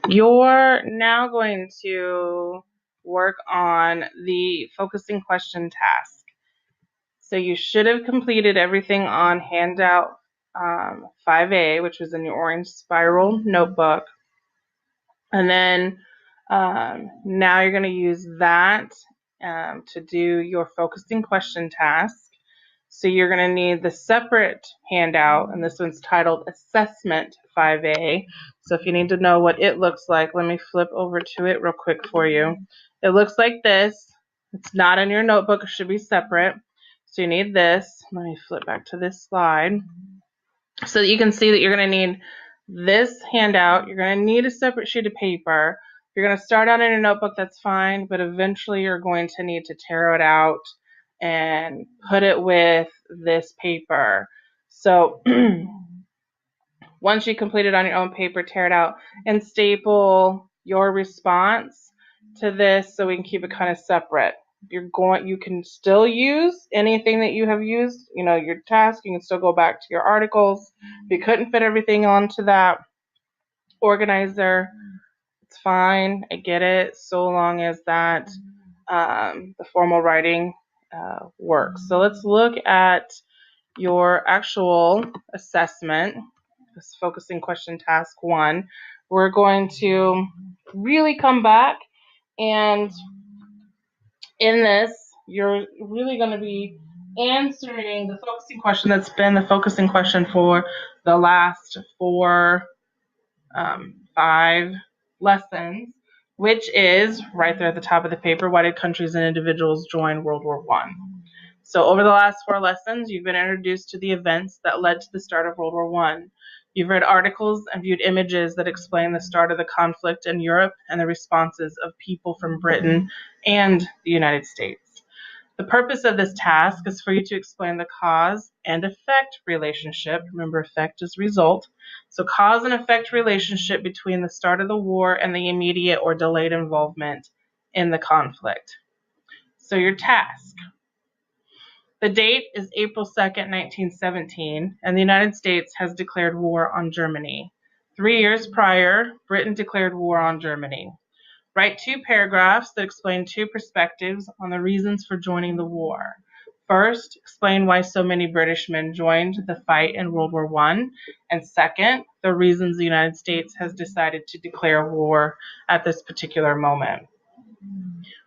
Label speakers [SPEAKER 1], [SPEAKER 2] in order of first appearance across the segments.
[SPEAKER 1] You're now going to work on the focusing question task. So you should have completed everything on handout 5A, which was in your orange spiral notebook. And then now you're going to use that to do your focusing question task. So you're going to need the separate handout, and this one's titled Assessment 5A. So if you need to know what it looks like, let me flip over to it real quick for you. It looks like this. It's not in your notebook. It should be separate. So you need this. Let me flip back to this slide so that you can see that you're going to need this handout. You're going to need a separate sheet of paper. If you're going to start out in your notebook, that's fine, but eventually you're going to need to tear it out and put it with this paper. So once you complete it on your own paper, tear it out and staple your response to this so we can keep it kind of separate. You can still use anything that you have used, your task. You can still go back to your articles. If you couldn't fit everything onto that organizer, it's fine. I get it, so long as that the formal writing works. So let's look at your actual assessment, this focusing question task 1. We're going to really come back, and in this, you're really going to be answering the focusing question that's been the focusing question for the last 5 lessons, which is right there at the top of the paper. Why did countries and individuals join World War I? So over the last 4 lessons, you've been introduced to the events that led to the start of World War I. You've read articles and viewed images that explain the start of the conflict in Europe and the responses of people from Britain and the United States. The purpose of this task is for you to explain the cause and effect relationship. Remember, effect is result. So cause and effect relationship between the start of the war and the immediate or delayed involvement in the conflict. So your task. The date is April 2nd, 1917, and the United States has declared war on Germany. 3 years prior, Britain declared war on Germany. Write 2 paragraphs that explain 2 perspectives on the reasons for joining the war. First, explain why so many British men joined the fight in World War I, and second, the reasons the United States has decided to declare war at this particular moment.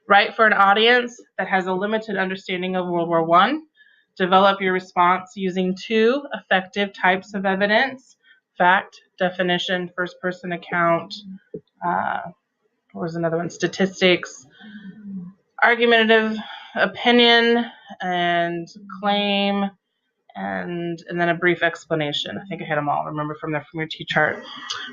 [SPEAKER 1] Write for an audience that has a limited understanding of World War I. Develop your response using 2 effective types of evidence: fact, definition, first-person account, what was another one? Statistics, argumentative opinion, and claim, and then a brief explanation. I think I had them all. Remember from your T-chart.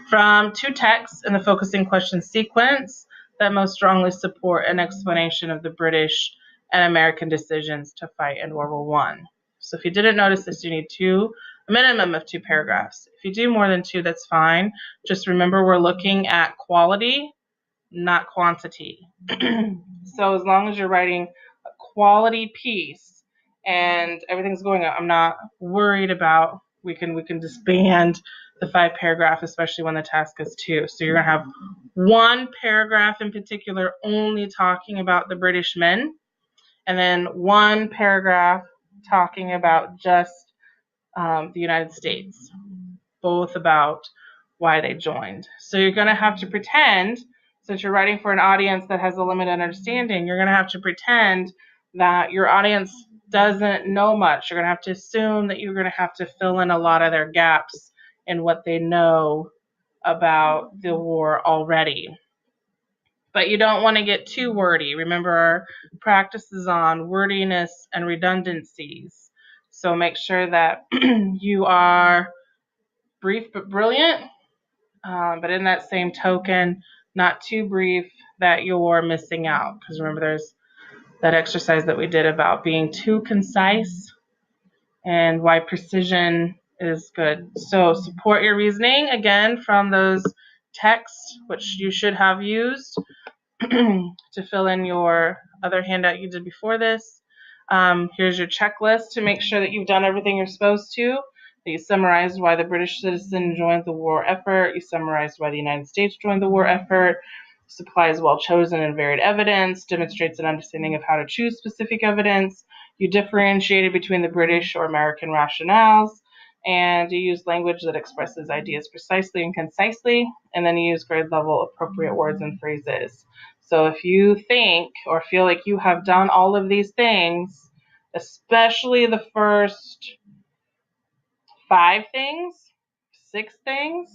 [SPEAKER 1] From 2 texts in the focusing question sequence that most strongly support an explanation of the British and American decisions to fight in World War I. So if you didn't notice this, you need a minimum of 2 paragraphs. If you do more than 2, that's fine. Just remember we're looking at quality, not quantity. So as long as you're writing a quality piece and everything's going up, I'm not worried about, we can disband the 5 paragraph, especially when the task is 2. So you're going to have 1 paragraph in particular only talking about the British men, and then 1 paragraph talking about just the United States, both about why they joined. So you're going to have to pretend, since you're writing for an audience that has a limited understanding, you're going to have to pretend that your audience doesn't know much. You're going to have to assume that you're going to have to fill in a lot of their gaps in what they know about the war already. But you don't want to get too wordy. Remember, our practice is on wordiness and redundancies. So make sure that you are brief but brilliant, but in that same token, not too brief that you're missing out. Because remember, there's that exercise that we did about being too concise and why precision is good. So support your reasoning, again, from those texts, which you should have used to fill in your other handout you did before this. Here's your checklist to make sure that you've done everything you're supposed to. You summarized why the British citizen joined the war effort. You summarized why the United States joined the war effort. Supplies well-chosen and varied evidence. Demonstrates an understanding of how to choose specific evidence. You differentiated between the British or American rationales. And you use language that expresses ideas precisely and concisely. And then you use grade-level appropriate words and phrases. So if you think or feel like you have done all of these things, especially the first 5 things, 6 things,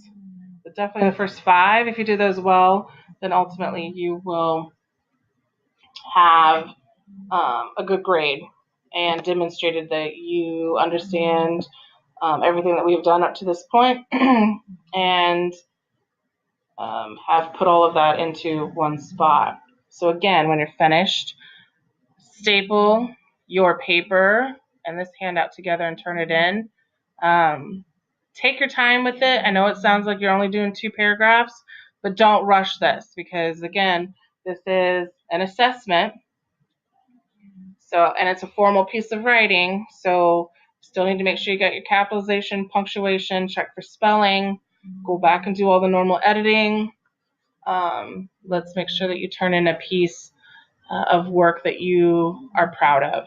[SPEAKER 1] but definitely the first 5, if you do those well, then ultimately you will have a good grade and demonstrated that you understand everything that we've done up to this point and have put all of that into one spot. So again, when you're finished, staple your paper and this handout together and turn it in. Take your time with it. I know it sounds like you're only doing 2 paragraphs, but don't rush this because, again, this is an assessment. And it's a formal piece of writing, so still need to make sure you got your capitalization, punctuation, check for spelling, go back and do all the normal editing. Let's make sure that you turn in a piece of work that you are proud of.